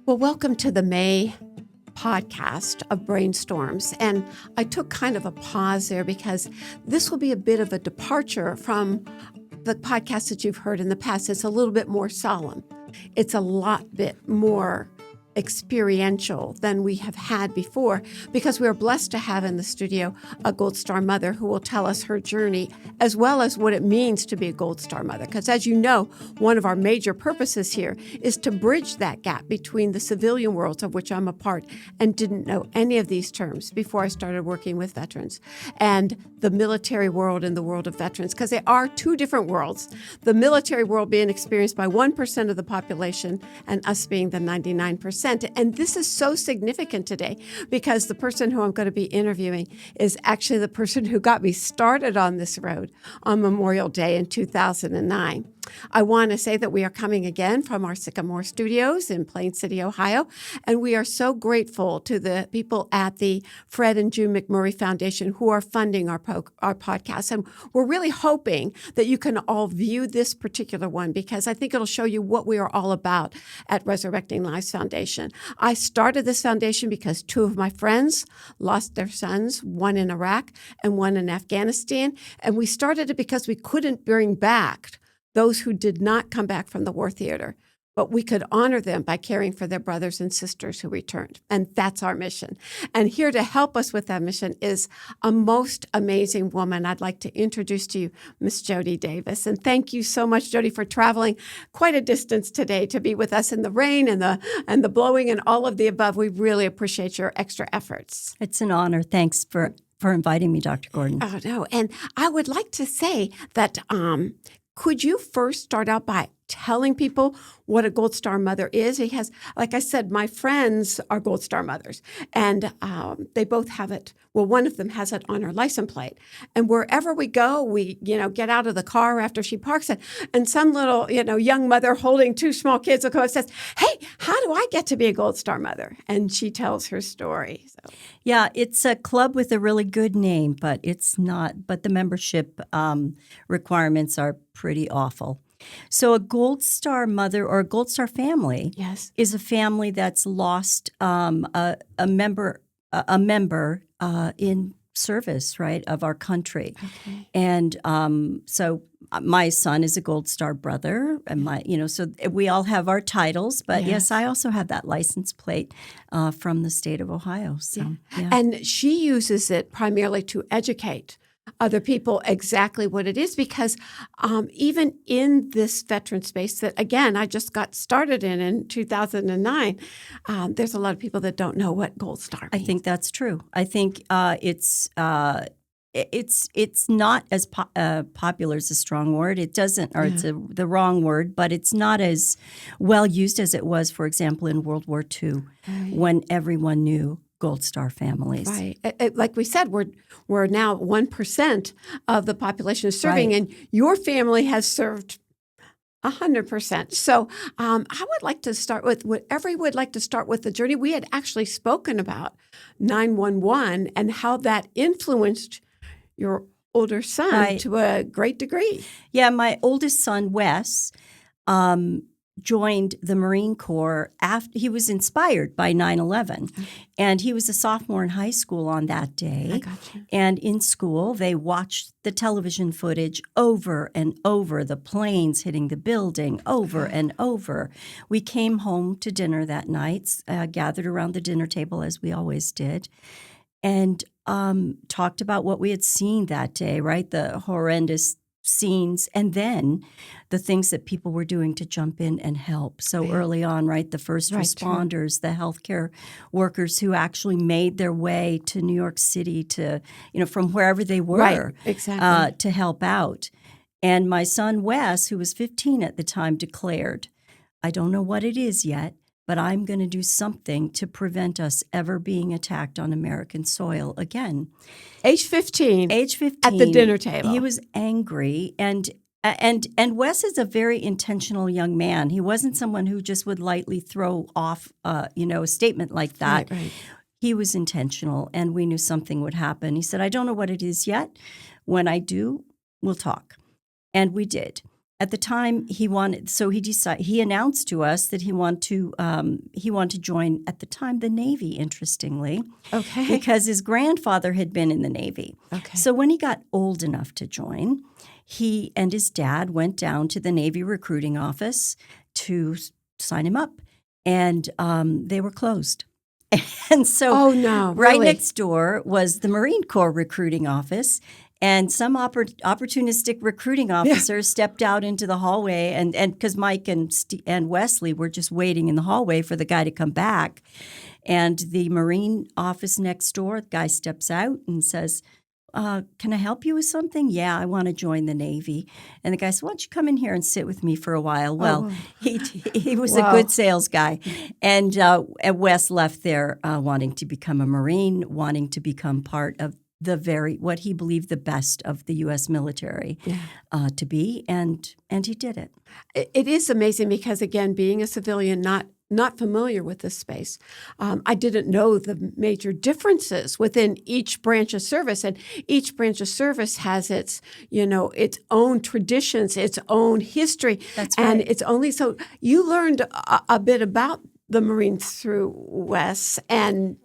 Well, welcome to the May podcast of Brainstorms. And I took kind of a pause there because this will be a bit of a departure from the podcast that you've heard in the past. It's a little bit more solemn. It's a lot bit more experiential than we have had before because we are blessed to have in the studio a Gold Star mother who will tell us her journey as well as what it means to be a Gold Star mother. Because as you know, one of our major purposes here is to bridge that gap between the civilian worlds of which I'm a part and didn't know any of these terms before I started working with veterans, and the military world and the world of veterans, because they are two different worlds. The military world being experienced by 1% of the population and us being the 99%. And this is so significant today because the person who I'm going to be interviewing is actually the person who got me started on this road on Memorial Day in 2009. I want to say that we are coming again from our Sycamore Studios in Plain City, Ohio, and we are so grateful to the people at the Fred and June McMurray Foundation who are funding our podcast. And we're really hoping that you can all view this particular one because I think it'll show you what we are all about at Resurrecting Lives Foundation. I started this foundation because two of my friends lost their sons, one in Iraq and one in Afghanistan, and we started it because we couldn't bring back those who did not come back from the war theater, but we could honor them by caring for their brothers and sisters who returned. And that's our mission. And here to help us with that mission is a most amazing woman. I'd like to introduce to you Miss Jody Davis. And thank you so much, Jody, for traveling quite a distance today to be with us in the rain and the blowing and all of the above. We really appreciate your extra efforts. It's an honor. Thanks for inviting me, Dr. Gordon. Oh, no. And I would like to say that could you first start out by telling people what a Gold Star mother is? Because, like I said, my friends are Gold Star mothers, and they both have it. Well, one of them has it on her license plate. And wherever we go, we, get out of the car after she parks it, and some little, young mother holding two small kids will come and says, "Hey, how do I get to be a Gold Star mother?" And she tells her story. So. Yeah, it's a club with a really good name, but it's not. But the membership requirements are pretty awful. So a Gold Star mother or a Gold Star family is a family that's lost a member in service, right, of our country. Okay. And so my son is a Gold Star brother, and so we all have our titles. But yes, I also have that license plate from the state of Ohio. So, yeah. And she uses it primarily to educate other people exactly what it is, because even in this veteran space that, again, I just got started in 2009, there's a lot of people that don't know what Gold Star means. I think that's true. I think it's not as popular is a strong word. It doesn't, or it's the wrong word, but it's not as well used as it was, for example, in World War II, when everyone knew Gold Star families. Right. Like we said, we're now 1% of the population is serving, and your family has served 100%. So I would like to start with whatever you would like to start with the journey. We had actually spoken about 911 and how that influenced your older son to a great degree. Yeah, my oldest son, Wes, joined the Marine Corps after he was inspired by 9/11, and he was a sophomore in high school on that day. I gotcha. And in school, they watched the television footage over and over, the planes hitting the building over and over. We came home to dinner that night, gathered around the dinner table as we always did, and talked about what we had seen that day, right? The horrendous scenes, and then the things that people were doing to jump in and help so early on, right? The first responders, the healthcare workers who actually made their way to New York City to, from wherever they were to help out. And my son, Wes, who was 15 at the time, declared, "I don't know what it is yet, but I'm going to do something to prevent us ever being attacked on American soil again." Age 15. At the dinner table. He was angry, and Wes is a very intentional young man. He wasn't someone who just would lightly throw off, a statement like that. Right. He was intentional, and we knew something would happen. He said, "I don't know what it is yet. When I do, we'll talk." And we did. At the time, he announced to us that he wanted to join, at the time, the Navy, interestingly, Okay. because his grandfather had been in the Navy. Okay. So when he got old enough to join, he and his dad went down to the Navy recruiting office to sign him up, and they were closed. And so Oh, no, right really? next door was the Marine Corps recruiting office. And some opportunistic recruiting officers stepped out into the hallway, and because Mike and Wesley were just waiting in the hallway for the guy to come back. And the Marine office next door, the guy steps out and says, can I help you with something? Yeah, I want to join the Navy. And the guy said, why don't you come in here and sit with me for a while? Well, he was a good sales guy. And Wes left there wanting to become a Marine, wanting to become part of what he believed the best of the U.S. military to be, and he did it. It is amazing because, again, being a civilian, not familiar with this space, I didn't know the major differences within each branch of service, and each branch of service has its own traditions, its own history. That's right. And it's only so you learned a bit about the Marines through Wes and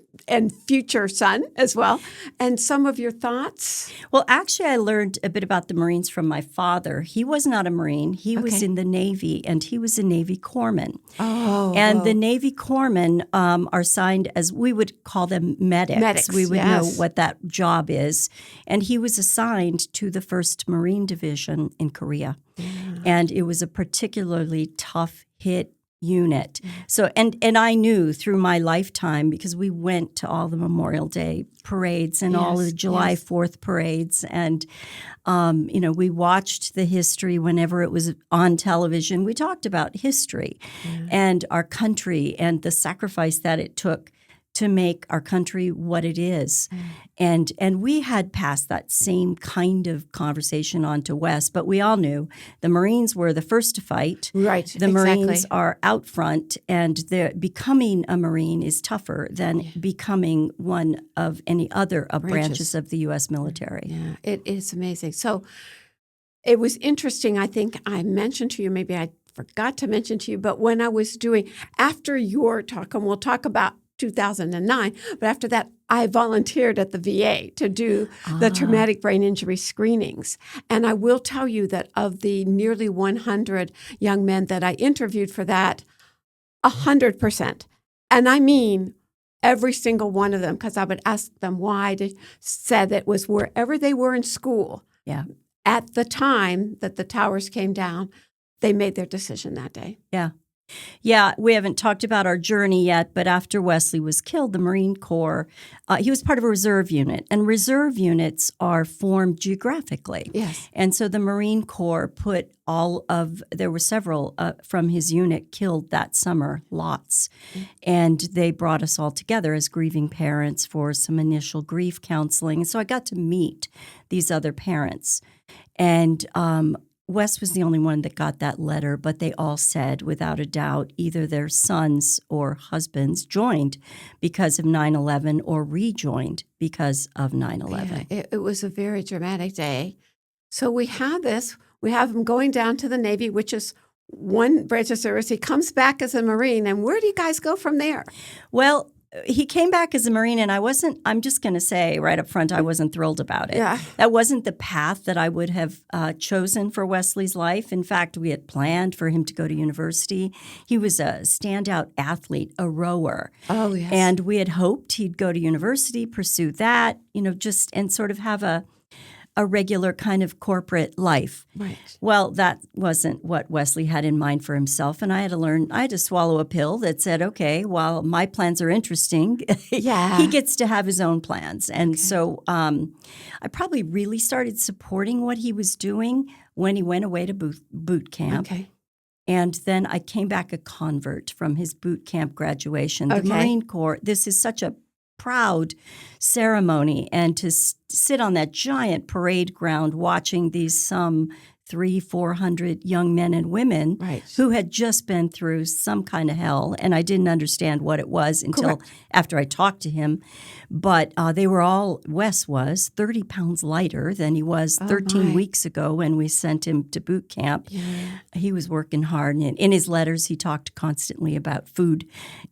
future son as well. And some of your thoughts? Well, actually, I learned a bit about the Marines from my father. He was not a Marine. He was in the Navy, and he was a Navy corpsman. And the Navy corpsmen are signed as, we would call them medics. We would know what that job is. And he was assigned to the 1st Marine Division in Korea. And it was a particularly tough hit unit. So, and I knew through my lifetime, because we went to all the Memorial Day parades and all the July 4th parades, and we watched the history whenever it was on television. We talked about history and our country and the sacrifice that it took to make our country what it is. And we had passed that same kind of conversation on to Wes, but we all knew the Marines were the first to fight. Right, the Marines are out front, and becoming a Marine is tougher than becoming one of any other branches of the U.S. military. Yeah, it is amazing. So it was interesting. I think I mentioned to you, maybe I forgot to mention to you, but when I was doing, after your talk, and we'll talk about 2009, but after that, I volunteered at the VA to do the traumatic brain injury screenings. And I will tell you that of the nearly 100 young men that I interviewed for that, 100%, and I mean every single one of them, because I would ask them why, they said it was wherever they were in school. Yeah. At the time that the towers came down, they made their decision that day. Yeah. Yeah, we haven't talked about our journey yet, but after Wesley was killed, the Marine Corps, he was part of a reserve unit, and reserve units are formed geographically. Yes. And so the Marine Corps put there were several from his unit killed that summer, lots. And they brought us all together as grieving parents for some initial grief counseling. And so I got to meet these other parents. And Wes was the only one that got that letter, but they all said, without a doubt, either their sons or husbands joined because of 9/11 or rejoined because of 9/11. Yeah, it was a very dramatic day. So we have this. We have him going down to the Navy, which is one branch of service. He comes back as a Marine. And where do you guys go from there? Well, he came back as a Marine, and I'm just going to say right up front, I wasn't thrilled about it. Yeah. That wasn't the path that I would have chosen for Wesley's life. In fact, we had planned for him to go to university. He was a standout athlete, a rower. Oh, yes. And we had hoped he'd go to university, pursue that, and sort of have a regular kind of corporate life. Right. Well, that wasn't what Wesley had in mind for himself, and I had to swallow a pill that said, okay, while my plans are interesting, he gets to have his own plans. And so I probably really started supporting what he was doing when he went away to boot camp. Okay. And then I came back a convert from his boot camp graduation. The Marine Corps, this is such a proud ceremony, and to sit on that giant parade ground watching these some 400 young men and women Right. who had just been through some kind of hell, and I didn't understand what it was until Correct. after I talked to him. But they were all, Wes was 30 pounds lighter than he was 13 my. weeks ago when we sent him to boot camp. Yeah. He was working hard, and in his letters, he talked constantly about food,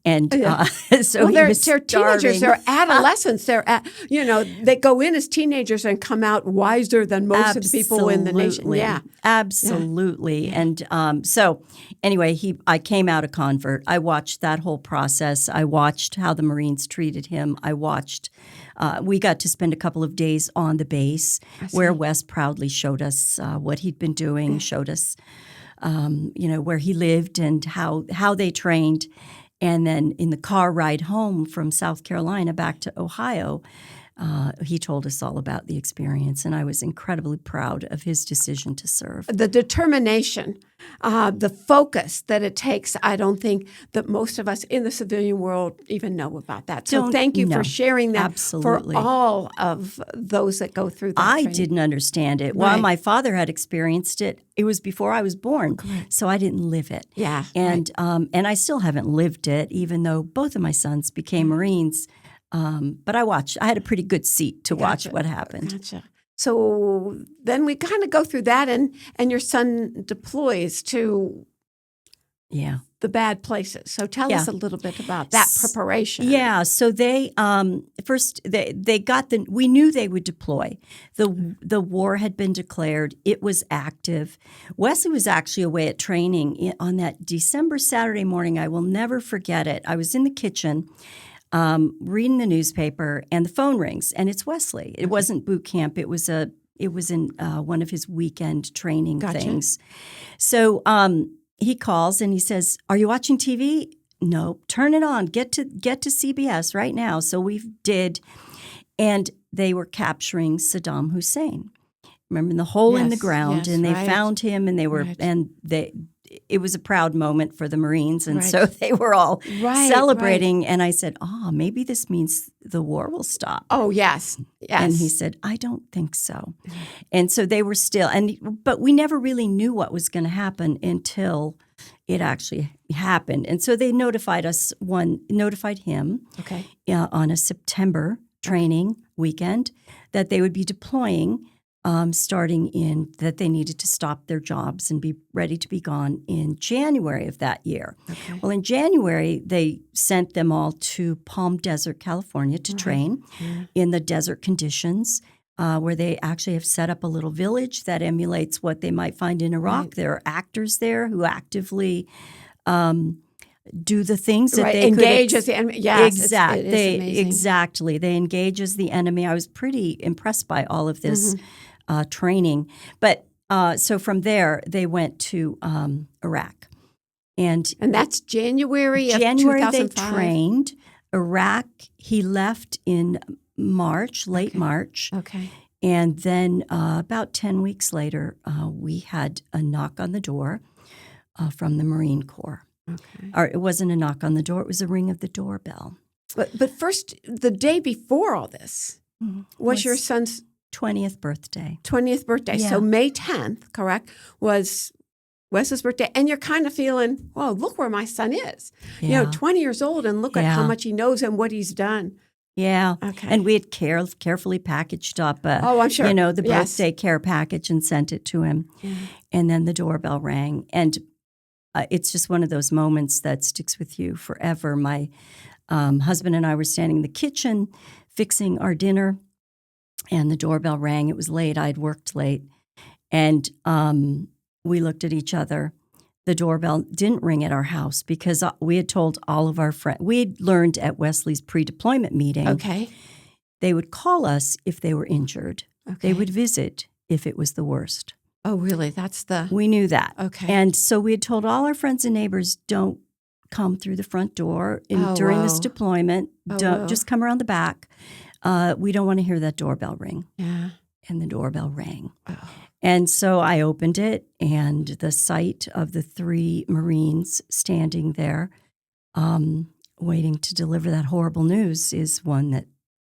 and so Well, he they're was teenagers. starving. They're adolescents. They go in as teenagers and come out wiser than most of the people in the nation. Yeah. Absolutely. And so anyway, I came out a convert. I watched that whole process. I watched how the Marines treated him. I watched we got to spend a couple of days on the base where Wes proudly showed us what he'd been doing, showed us where he lived and how they trained. And then in the car ride home from South Carolina back to Ohio, he told us all about the experience, and I was incredibly proud of his decision to serve. The determination, the focus that it takes, I don't think that most of us in the civilian world even know about that. So thank you for sharing that Absolutely. for all of those that go through that I training. didn't understand it. Right. While my father had experienced it, it was before I was born, so I didn't live it. Yeah. And I still haven't lived it, even though both of my sons became Marines. But I watched. I had a pretty good seat to watch what happened. Gotcha. So then we kind of go through that, and your son deploys to the bad places. So tell us a little bit about that preparation. Yeah. So they first they got we knew they would deploy. The war had been declared. It was active. Wesley was actually away at training on that December Saturday morning. I will never forget it. I was in the kitchen. Reading the newspaper, and the phone rings, and it's Wesley. It wasn't boot camp. It was in one of his weekend training things. So he calls and he says, "Are you watching TV?" "No." "Turn it on. Get to CBS right now." So we did, and they were capturing Saddam Hussein. Remember the hole in the ground, and they found him, and they were It was a proud moment for the Marines, and so they were all celebrating. Right. And I said, maybe this means the war will stop. Oh, yes. And he said, I don't think so. And so they were still, but we never really knew what was going to happen until it actually happened. And so they notified him on a September training weekend that they would be deploying that they needed to stop their jobs and be ready to be gone in January of that year. Okay. Well, in January, they sent them all to Palm Desert, California to train in the desert conditions, where they actually have set up a little village that emulates what they might find in Iraq. Right. There are actors there who actively do the things that they engage as the enemy. Yes, exactly. They engage as the enemy. I was pretty impressed by all of this training. But so from there, they went to Iraq. And that's January of 2005? They trained. Iraq, he left in March, late March. Okay. And then about 10 weeks later, we had a knock on the door from the Marine Corps. Okay. Or it wasn't a knock on the door, it was a ring of the doorbell. But first, the day before all this was your son's 20th birthday. 20th birthday. Yeah. So May 10th, correct, was Wes's birthday. And you're kind of feeling, well, look where my son is. 20 years old, and look at how much he knows and what he's done. Yeah. Okay. And we had carefully packaged up I'm sure. The birthday care package and sent it to him. Yeah. And then the doorbell rang. And it's just one of those moments that sticks with you forever. My husband and I were standing in the kitchen fixing our dinner, and the doorbell rang. It was late. I'd worked late. And we looked at each other. The doorbell didn't ring at our house because we had told all of our friends. We had learned at Wesley's pre-deployment meeting. Okay. They would call us if they were injured. Okay. They would visit if it was the worst. Oh, really? We knew that. Okay. And so we had told all our friends and neighbors, don't come through the front door during this deployment. Just come around the back. We don't want to hear that doorbell ring. Yeah. And the doorbell rang. Oh. And so I opened it, and the sight of the 3 Marines standing there waiting to deliver that horrible news is one that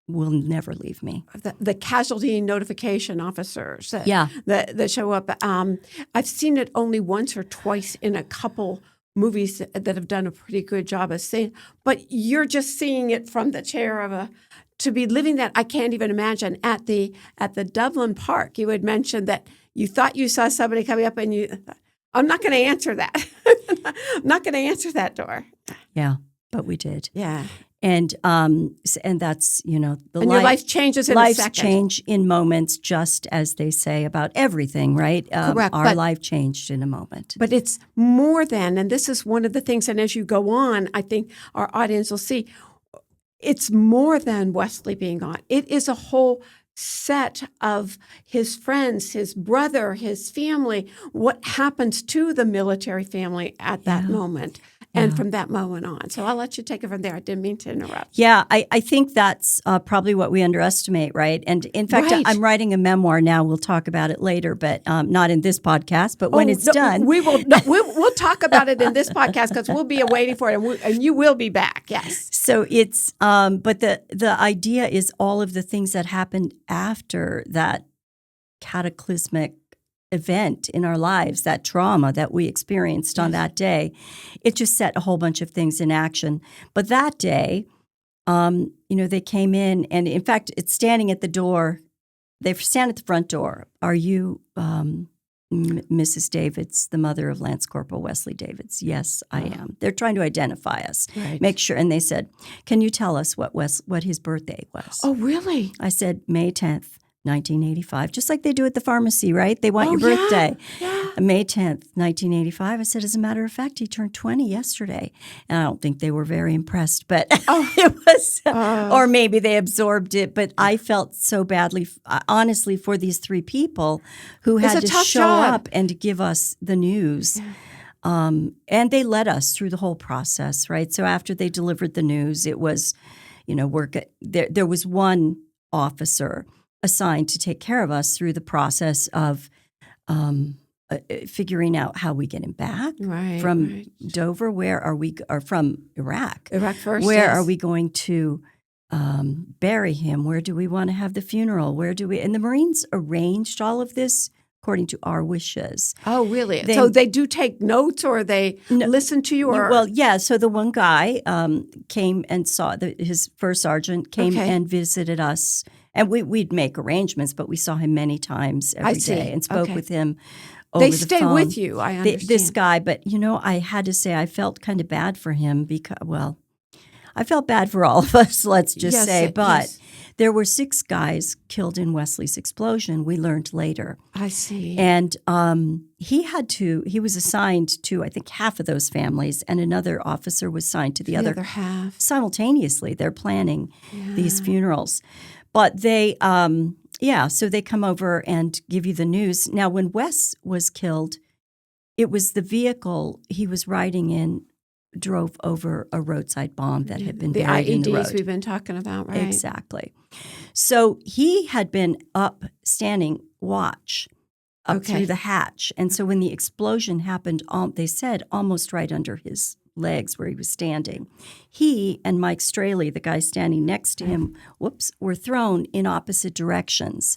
will never leave me. The casualty notification officers Yeah. that show up. I've seen it only once or twice in a couple movies that have done a pretty good job of saying, but you're just seeing it from the chair of to be living that. I can't even imagine at the Dublin Park. You had mentioned that you thought you saw somebody coming up and I'm not going to answer that. I'm not going to answer that door. Yeah, but we did. Yeah. And that's, the your life changes in a second. Life change in moments, just as they say about everything, right? Correct. Our life changed in a moment. But it's more than, and this is one of the things, and as you go on, I think our audience will see, it's more than Wesley being gone. It is a whole set of his friends, his brother, his family, what happens to the military family at that moment. And from that moment on. So I'll let you take it from there. I didn't mean to interrupt. Yeah, I think that's probably what we underestimate, right? And in fact, I'm writing a memoir now. We'll talk about it later, but not in this podcast. But when it's done, we will. We'll talk about it in this podcast because we'll be waiting for it, and you will be back. Yes. So it's, but the idea is all of the things that happened after that cataclysmic event in our lives, that trauma that we experienced on that day, it just set a whole bunch of things in action. But that day, they came in, and in fact, it's standing at the door. They stand at the front door. Are you Mrs. Davids, the mother of Lance Corporal Wesley Davids? Yes, I am. They're trying to identify us, make sure. And they said, "Can you tell us what his birthday was?" Oh, really? I said, May 10th. 1985, just like they do at the pharmacy, right? They want your birthday. Yeah. May 10th, 1985. I said, as a matter of fact, he turned 20 yesterday. And I don't think they were very impressed, but it was, or maybe they absorbed it. But I felt so badly, honestly, for these three people who had to show up and to give us the news. Yeah. And they led us through the whole process, right? So after they delivered the news, it was, there was one officer assigned to take care of us through the process of figuring out how we get him back from Dover. Where are we? Or from Iraq? Iraq first. Where are we going to bury him? Where do we want to have the funeral? Where do we? And the Marines arranged all of this according to our wishes. Oh, really? So they do take notes, or they listen to you? Or well, yeah. So the one guy came and saw his first sergeant came and visited us. And we'd make arrangements, but we saw him many times every day and spoke with him over the phone. They stay with you, I understand. This guy, but, I had to say I felt kind of bad for him because, I felt bad for all of us, let's just say. But there were 6 guys killed in Wesley's explosion, we learned later. I see. And he was assigned to, I think, half of those families, and another officer was assigned to the other half. Simultaneously, they're planning these funerals. But they, so they come over and give you the news. Now, when Wes was killed, it was the vehicle he was riding in drove over a roadside bomb that had been buried in the road. The IEDs we've been talking about, right? Exactly. So he had been up standing watch up through the hatch. And so when the explosion happened, they said almost right under his legs where he was standing, he and Mike Straley, the guy standing next to him, were thrown in opposite directions.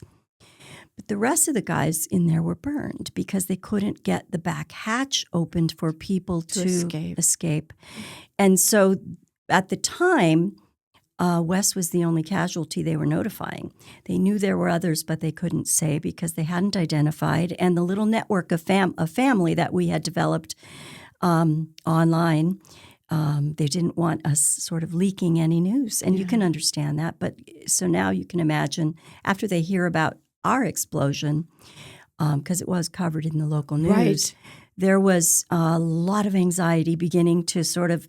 But the rest of the guys in there were burned because they couldn't get the back hatch opened for people to escape. And so at the time, Wes was the only casualty they were notifying. They knew there were others, but they couldn't say because they hadn't identified. And the little network of family that we had developed online, they didn't want us sort of leaking any news. And you can understand that. But so now you can imagine after they hear about our explosion, because it was covered in the local news, there was a lot of anxiety beginning to sort of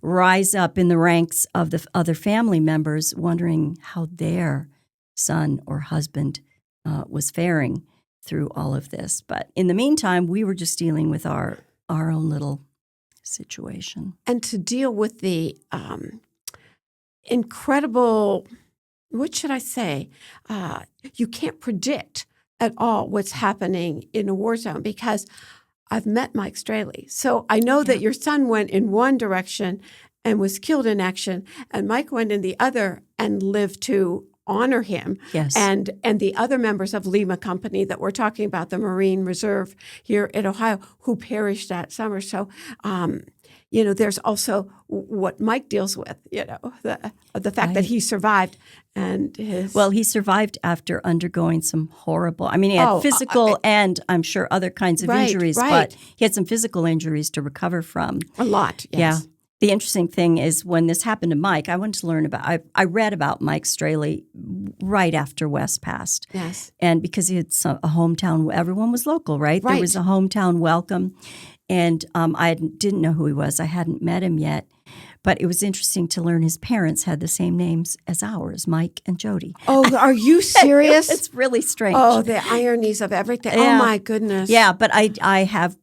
rise up in the ranks of the other family members, wondering how their son or husband was faring through all of this. But in the meantime, we were just dealing with our own little situation. And to deal with the incredible, what should I say? You can't predict at all what's happening in a war zone because I've met Mike Straley. So I know that your son went in one direction and was killed in action. And Mike went in the other and lived to honor him. Yes. And the other members of Lima Company that we're talking about, the Marine Reserve here in Ohio, who perished that summer. So, there's also what Mike deals with, the fact that he survived and his... Well, he survived after undergoing some horrible... I mean, he had physical and I'm sure other kinds of injuries, but he had some physical injuries to recover from. A lot, yes. Yeah. The interesting thing is when this happened to Mike, I wanted to learn about... I read about Mike Straley right after Wes passed. Yes. And because he had a hometown... Everyone was local, right? There was a hometown welcome. And I didn't know who he was. I hadn't met him yet. But it was interesting to learn his parents had the same names as ours, Mike and Jody. Oh, are you serious? It's really strange. Oh, the ironies of everything. Yeah. Oh, my goodness. Yeah, but I have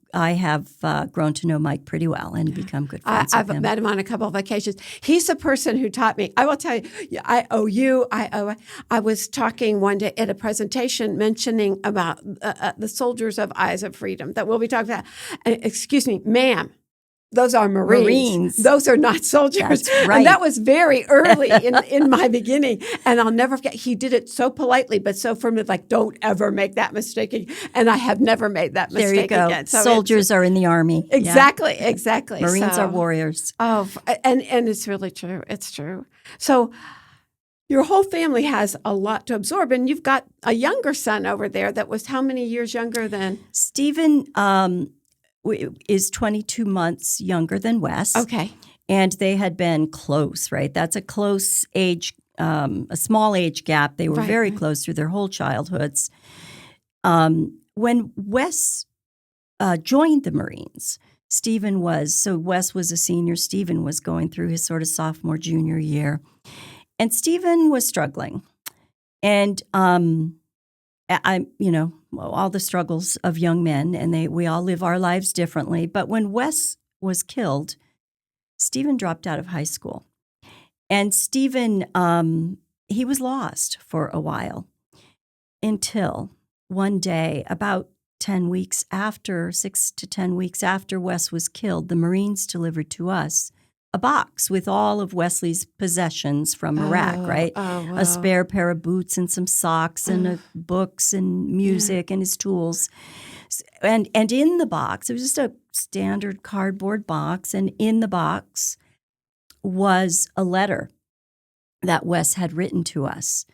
grown to know Mike pretty well and become good friends with him. I've met him on a couple of occasions. He's the person who taught me. I will tell you, I owe you. I was talking one day at a presentation mentioning about the soldiers of Eyes of Freedom that we'll be talking about. Excuse me, ma'am. Those are Marines. Those are not soldiers. That's right. And that was very early in my beginning. And I'll never forget, he did it so politely, but so firmly, like, don't ever make that mistake. And I have never made that mistake again. There you go. So soldiers are in the Army. Exactly, exactly. Marines are warriors. Oh, and it's really true. It's true. So your whole family has a lot to absorb. And you've got a younger son over there that was how many years younger than? Stephen is 22 months younger than Wes. Okay. And they had been close, right? That's a close age, a small age gap. They were very close through their whole childhoods. When Wes joined the Marines, Wes was a senior. Stephen was going through his sort of sophomore, junior year. And Stephen was struggling. And all the struggles of young men, and we all live our lives differently. But when Wes was killed, Stephen dropped out of high school. And Stephen, he was lost for a while until one day, about 6 to 10 weeks after Wes was killed, the Marines delivered to us a box with all of Wesley's possessions from Iraq, right? Oh, wow. A spare pair of boots and some socks and books and music and his tools. And in the box, it was just a standard cardboard box, and in the box was a letter that Wes had written to us.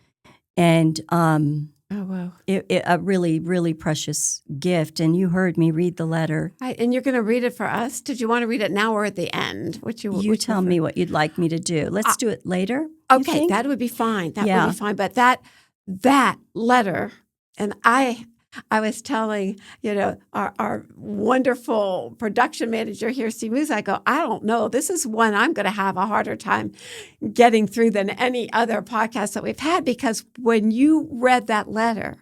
And oh, wow. A really, really precious gift. And you heard me read the letter. And you're going to read it for us? Did you want to read it now or at the end? You tell me what you'd like me to do. Let's do it later. Okay, that would be fine. That would be fine. But that letter, and I was telling, our wonderful production manager here, Steve Moose, I go, I don't know. This is one I'm going to have a harder time getting through than any other podcast that we've had, because when you read that letter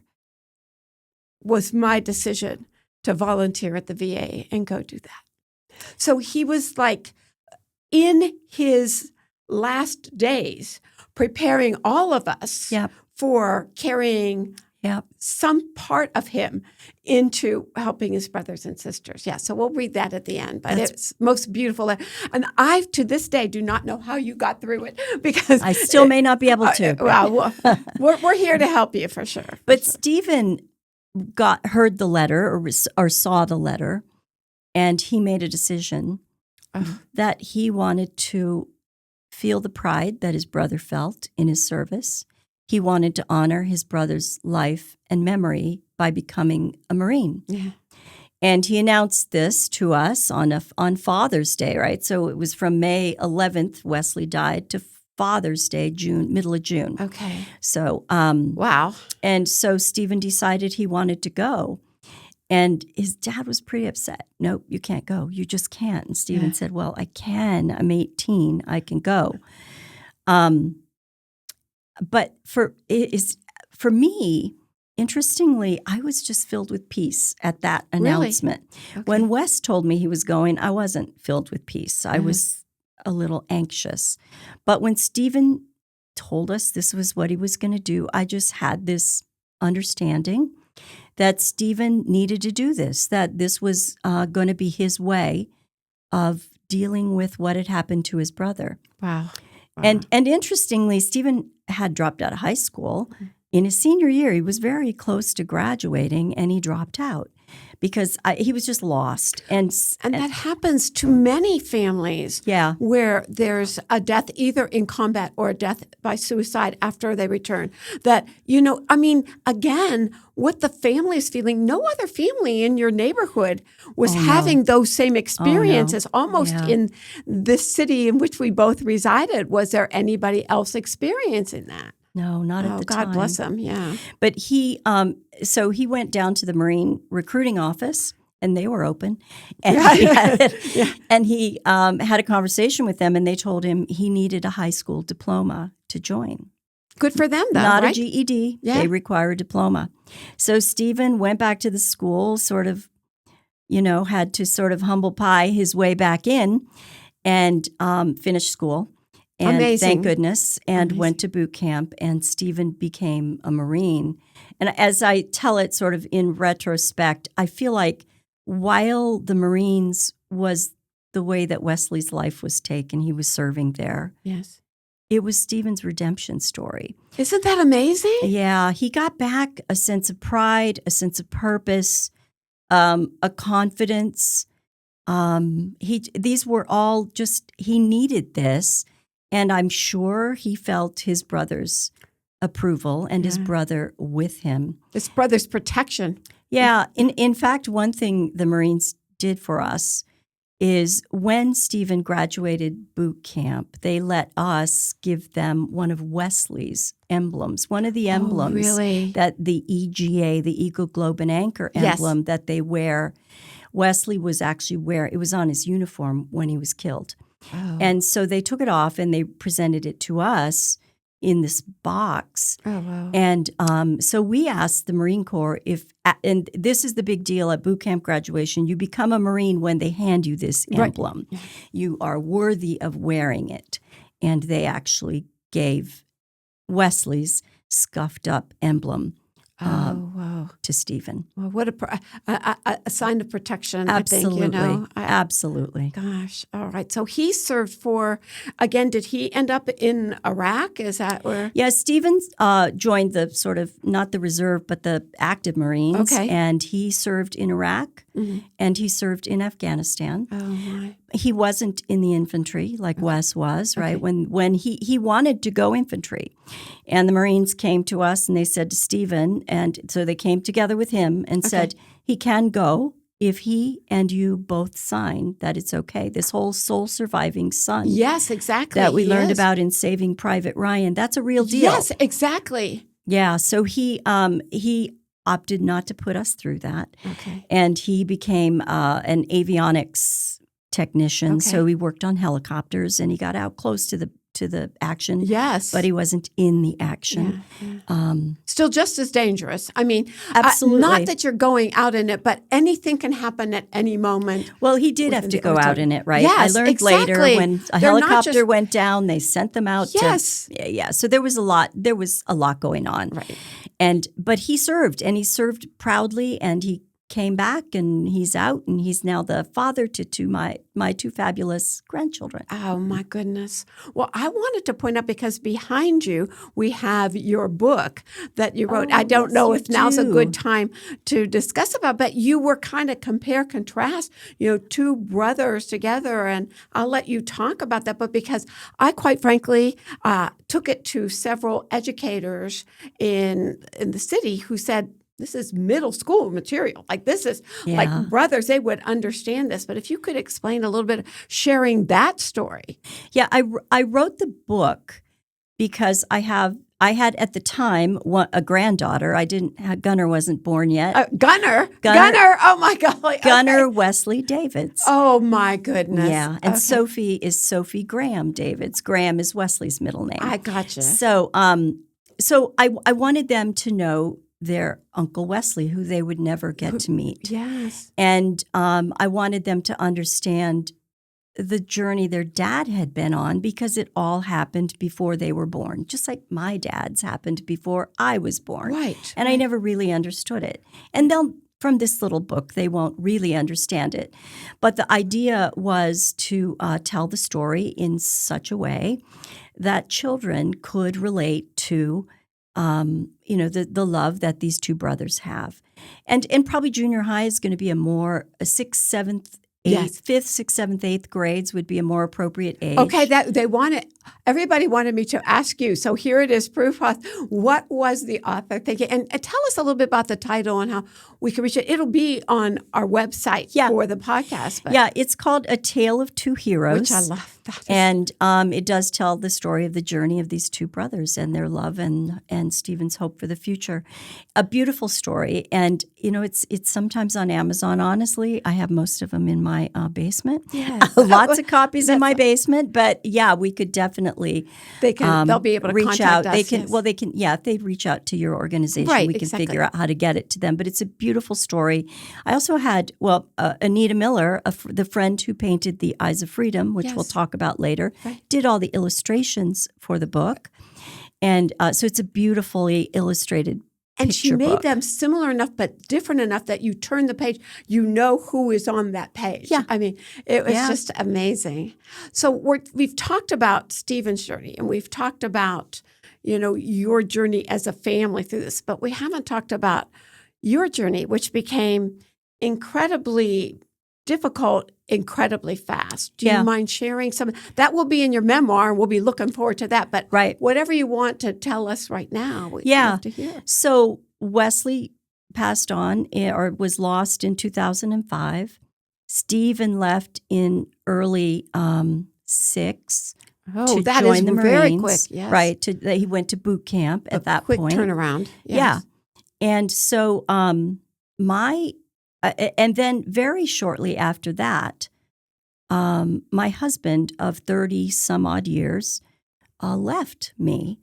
was my decision to volunteer at the VA and go do that. So he was like in his last days preparing all of us for carrying some part of him into helping his brothers and sisters. Yeah, so we'll read that at the end. But it's most beautiful. And I, to this day, do not know how you got through it, because I still may not be able to. Well, we're here to help you for sure. But Stephen heard the letter or saw the letter, and he made a decision that he wanted to feel the pride that his brother felt in his service. He wanted to honor his brother's life and memory by becoming a Marine. Yeah. And he announced this to us on Father's Day, right? So it was from May 11th, Wesley died, to Father's Day, middle of June. Okay. So wow. And so Stephen decided he wanted to go. And his dad was pretty upset. Nope, you can't go. You just can't. And Stephen said, well, I can. I'm 18. I can go. But for me, interestingly, I was just filled with peace at that announcement. Really? Okay. When Wes told me he was going, I wasn't filled with peace. I was a little anxious. But when Stephen told us this was what he was going to do, I just had this understanding that Stephen needed to do this, that this was going to be his way of dealing with what had happened to his brother. Wow. And interestingly, Stephen had dropped out of high school. In his senior year, he was very close to graduating, and he dropped out because he was just lost. And that happens to many families. Yeah. Where there's a death either in combat or a death by suicide after they return. That, again, what the family is feeling, no other family in your neighborhood was having those same experiences. Almost in this city in which we both resided. Was there anybody else experiencing that? No, not at the time. God bless him, yeah. But he went down to the Marine recruiting office, and they were open. And he had a conversation with them, and they told him he needed a high school diploma to join. Good for them, though, Not right? a GED. Yeah. They require a diploma. So Stephen went back to the school, sort of, had to sort of humble pie his way back in and finished school. And Amazing. Thank goodness, and went to boot camp, and Stephen became a Marine. And as I tell it sort of in retrospect, I feel like while the Marines was the way that Wesley's life was taken, he was serving there. Yes. It was Stephen's redemption story. Isn't that amazing? Yeah, he got back a sense of pride, a sense of purpose, a confidence. These were all just, he needed this. And I'm sure he felt his brother's approval and his brother with him. His brother's protection. Yeah. In fact, one thing the Marines did for us is when Stephen graduated boot camp, they let us give them one of Wesley's emblems, one of the emblems that the EGA, the Eagle, Globe, and Anchor emblem that they wear. Wesley was actually it was on his uniform when he was killed. Oh. And so they took it off and they presented it to us in this box. Oh, wow. And so we asked the Marine Corps and this is the big deal at boot camp graduation, you become a Marine when they hand you this emblem. Right. You are worthy of wearing it. And they actually gave Wesley's scuffed up emblem to Stephen. Well, what a sign of protection, Absolutely. I think, Absolutely. Gosh, all right. So he served again, did he end up in Iraq? Is that where? Yeah, Stephen joined the sort of, not the reserve, but the active Marines. Okay. And he served in Iraq and he served in Afghanistan. Oh, my. He wasn't in the infantry like Wes was, right? When he wanted to go infantry. And the Marines came to us and they said to Stephen, and so they came together with him and said, he can go if he and you both sign that it's okay. This whole sole surviving son. Yes, exactly. That we learned about in Saving Private Ryan. That's a real deal. Yes, exactly. Yeah, so he opted not to put us through that. Okay. And he became an avionics technician. Okay. So he worked on helicopters and he got out close to the action. Yes. But he wasn't in the action. Yeah. Still just as dangerous. I mean, absolutely. Not that you're going out in it, but anything can happen at any moment. Well, he did have to go out in it, right? Yes, I learned later when a helicopter went down, they sent them out. Yes. So there was a lot going on. Right. But he served, and he served proudly, and he came back, and he's out, and he's now the father to my two fabulous grandchildren. Oh, my goodness. Well, I wanted to point out, because behind you, we have your book that you wrote. I don't know if now's a good time to discuss about, but you were kind of compare, contrast, two brothers together, and I'll let you talk about that. But because I, quite frankly, took it to several educators in the city who said, this is middle school material. Like, this is like brothers, they would understand this. But if you could explain a little bit, sharing that story. Yeah, I wrote the book because I had at the time a granddaughter. Gunnar wasn't born yet. Gunnar. Oh my God. Gunnar Wesley Davids. Oh my goodness. Yeah, and Sophie is Sophie Graham Davids. Graham is Wesley's middle name. I gotcha. So I wanted them to know their Uncle Wesley, who they would never get to meet. Yes. And I wanted them to understand the journey their dad had been on, because it all happened before they were born, just like my dad's happened before I was born. Right. And I never really understood it. And from this little book. They won't really understand it. But the idea was to tell the story in such a way that children could relate to, the love that these two brothers have. And probably junior high is going to be a sixth, seventh, eighth, fifth, sixth, seventh, eighth grades would be a more appropriate age. Okay, everybody wanted me to ask you. So here it is, proof. What was the author thinking? And tell us a little bit about the title and how we can reach it. It'll be on our website for the podcast. Yeah, it's called A Tale of Two Heroes. Which I love. And it does tell the story of the journey of these two brothers and their love and Stephen's hope for the future. A beautiful story. And, it's sometimes on Amazon. Honestly, I have most of them in my basement. Yes. Lots of copies in my basement. But, yeah, we could definitely they'll be able to reach contact out. us. If they reach out to your organization, we can figure out how to get it to them. But it's a beautiful story. I also had, Anita Miller, the friend who painted The Eyes of Freedom, which we'll talk about later, did all the illustrations for the book. And so it's a beautifully illustrated and she made book. them similar enough but different enough that you turn the page, you know who is on that page. Yeah. I mean, it was just amazing. So we've talked about Stephen's journey, and we've talked about, your journey as a family through this, but we haven't talked about your journey, which became incredibly difficult, incredibly fast. Do you mind sharing some? That will be in your memoir, and we'll be looking forward to that. But whatever you want to tell us right now, we'd love to hear. So Wesley passed on or was lost in 2005. Stephen left in early 6 to that join is the Marines. Very quick, yes. Right. He went to boot camp at that quick point. Turnaround. Yes. Yeah. And so and then very shortly after that, my husband of 30 some odd years left me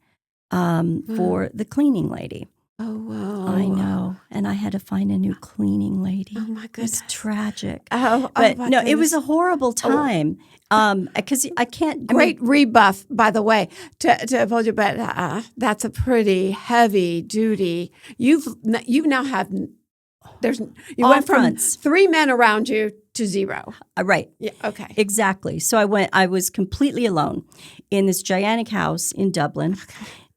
for the cleaning lady. Oh, wow. I know. And I had to find a new cleaning lady. Oh, my goodness. It's tragic. But my goodness. It was a horrible time because I can't. Great rebuff, by the way, to hold you, but that's a pretty heavy duty. You now have. You went from 3 men around you to 0. Right. Yeah. Okay. Exactly. So I was completely alone in this gigantic house in Dublin,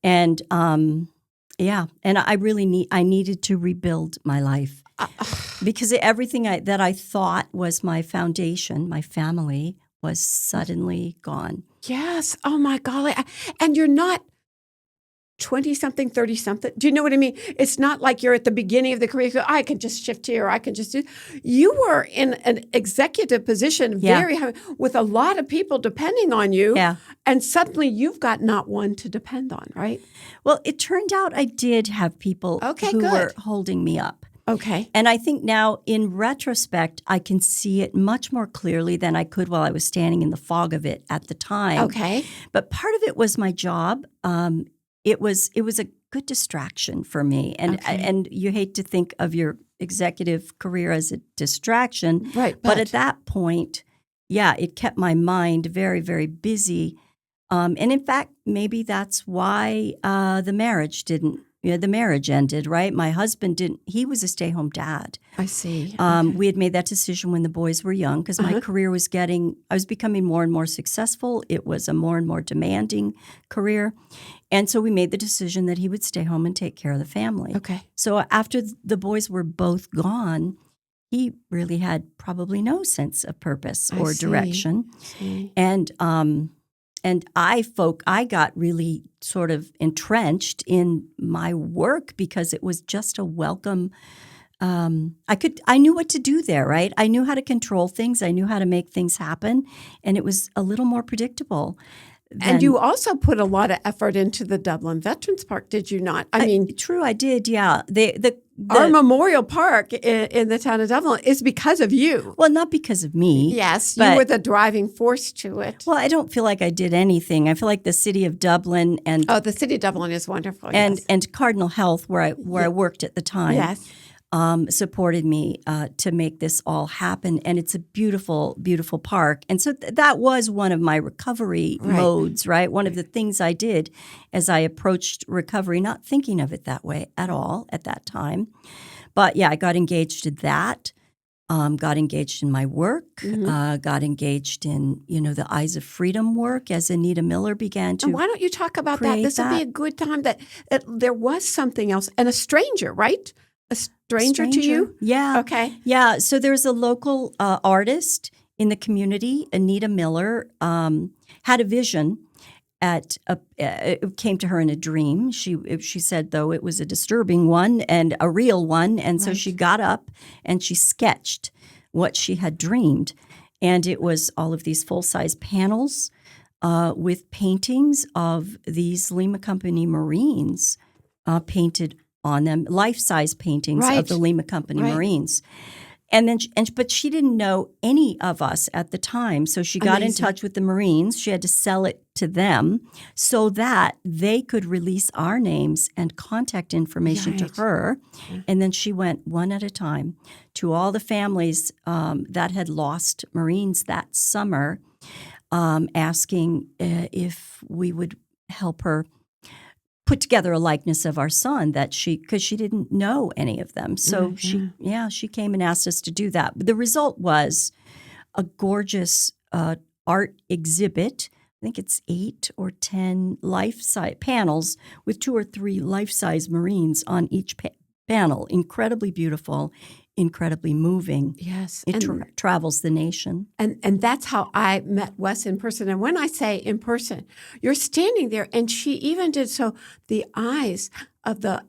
and and I needed to rebuild my life because everything that I thought was my foundation, my family, was suddenly gone. Yes. Oh my golly! And you're not 20-something, 30-something. Do you know what I mean? It's not like you're at the beginning of the career. I can just shift here. I can just do. You were in an executive position, very high, with a lot of people depending on you. Yeah. And suddenly you've got not one to depend on, right? Well, it turned out I did have people who were holding me up. Okay. And I think now, in retrospect, I can see it much more clearly than I could while I was standing in the fog of it at the time. Okay. But part of it was my job. It was a good distraction for me, and you hate to think of your executive career as a distraction, right? But at that point, it kept my mind very, very busy, and in fact, maybe that's why the marriage ended. Right? My husband didn't. He was a stay-home dad. I see. We had made that decision when the boys were young because my career was I was becoming more and more successful. It was a more and more demanding career. And so we made the decision that he would stay home and take care of the family. Okay. So after the boys were both gone, he really had probably no sense of purpose or direction. And I got really sort of entrenched in my work because it was just a welcome. I knew what to do there, right? I knew how to control things. I knew how to make things happen, and it was a little more predictable. And you also put a lot of effort into the Dublin Veterans Park, did you not? I mean, true, I did. Yeah, our memorial park in the town of Dublin is because of you. Well, not because of me. Yes, you were the driving force to it. Well, I don't feel like I did anything. I feel like the city of Dublin and the city of Dublin is wonderful. And Cardinal Health, where I worked at the time. Yes. Supported me to make this all happen. And it's a beautiful, beautiful park. And so that was one of my recovery modes, right? One of the things I did as I approached recovery, not thinking of it that way at all at that time. But yeah, I got engaged in that. Got engaged in my work. Got engaged in the Eyes of Freedom work as Anita Miller began to. And why don't you talk about that? create This would be a that. good time that there was something else. And a stranger, right? A stranger to you? Yeah. Okay. Yeah. So there's a local artist in the community, Anita Miller, had a vision. It came to her in a dream. She said, though, it was a disturbing one and a real one. And so she got up and she sketched what she had dreamed. And it was all of these full-size panels with paintings of these Lima Company Marines painted on them, life-size paintings of the Lima Company Marines. And then, but she didn't know any of us at the time, so she got in touch with the Marines. She had to sell it to them so that they could release our names and contact information to her. And then she went one at a time to all the families that had lost Marines that summer, asking if we would help her put together a likeness of our son because she didn't know any of them. So she came and asked us to do that. But the result was a gorgeous art exhibit. I think it's 8 or 10 life-size panels with 2 or 3 life-size Marines on each panel. Incredibly beautiful, incredibly moving. Yes. It travels the nation. And that's how I met Wes in person. And when I say in person, you're standing there, and she even did so. The eyes of the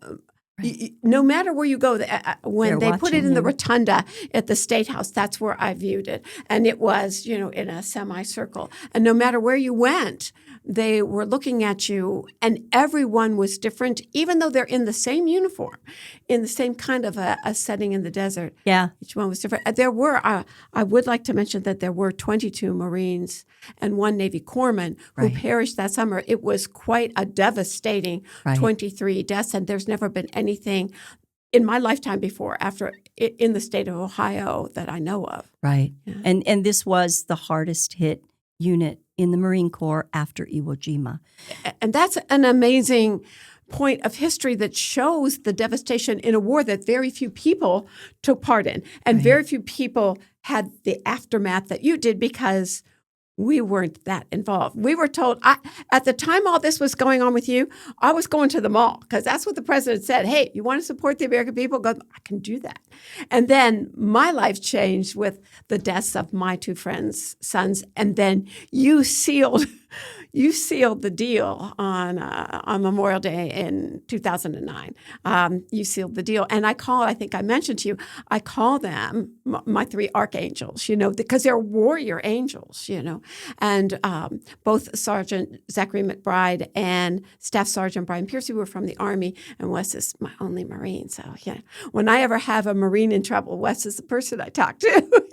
no matter where you go, when they put it in the rotunda at the State House, that's where I viewed it. And it was, in a semicircle. And no matter where you went, they were looking at you, and everyone was different, even though they're in the same uniform, in the same kind of a setting in the desert. Yeah. Each one was different. There were, I would like to mention that there were 22 Marines and 1 Navy corpsman who perished that summer. It was quite a devastating 23 deaths, and there's never been anything in my lifetime before, after in the state of Ohio that I know of. Right. Yeah. And this was the hardest hit unit in the Marine Corps after Iwo Jima. And that's an amazing point of history that shows the devastation in a war that very few people took part in. And very few people had the aftermath that you did, because we weren't that involved. We were told, at the time all this was going on with you, I was going to the mall, because that's what the president said. Hey, you want to support the American people? Go, I can do that. And then my life changed with the deaths of my 2 friends' sons. And then you sealed the deal on Memorial Day in 2009. You sealed the deal. And I think I mentioned to you, I call them my 3 archangels, because they're warrior angels, And both Sergeant Zachary McBride and Staff Sergeant Brian Piercy were from the Army, and Wes is my only Marine. So, when I ever have a Marine in trouble, Wes is the person I talk to.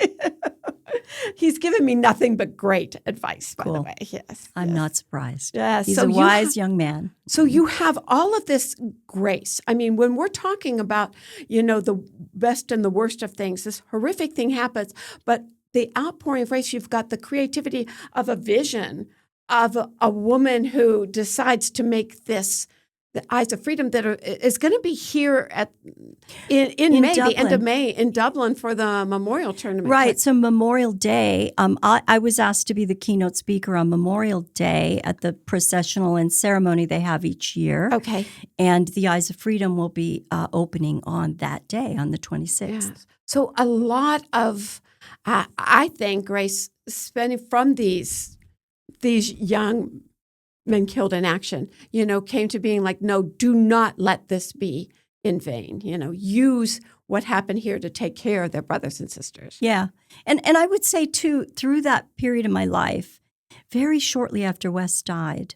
He's given me nothing but great advice, by the way. Yes. I'm not surprised. Yes. He's a wise young man. So you have all of this grace. I mean, when we're talking about, the best and the worst of things, this horrific thing happens, but the outpouring of grace, you've got the creativity of a vision of a woman who decides to make this the Eyes of Freedom that is going to be here in May, Dublin. the end of May in Dublin for the Memorial Tournament. Right. So Memorial Day, I was asked to be the keynote speaker on Memorial Day at the processional and ceremony they have each year. Okay. And the Eyes of Freedom will be opening on that day, on the 26th. Yeah. So a lot of, I think, grace spending from these young men killed in action, came to being like, no, do not let this be in vain. Use what happened here to take care of their brothers and sisters. Yeah. And I would say, too, through that period of my life, very shortly after Wes died,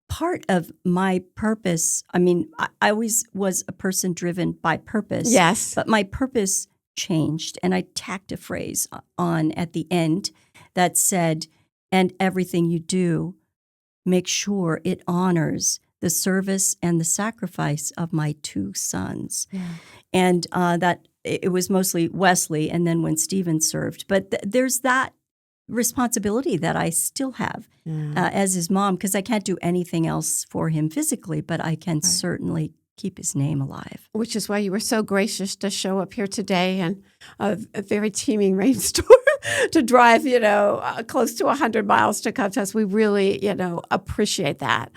part of my purpose, I always was a person driven by purpose. Yes. But my purpose changed, and I tacked a phrase on at the end that said, and everything you do, make sure it honors the service and the sacrifice of my 2 sons. Yeah. And that it was mostly Wesley, and then when Stephen served. But there's that responsibility that I still have as his mom, because I can't do anything else for him physically, but I can certainly keep his name alive. Which is why you were so gracious to show up here today in a very teeming rainstorm to drive, close to 100 miles to come to us. We really, appreciate that.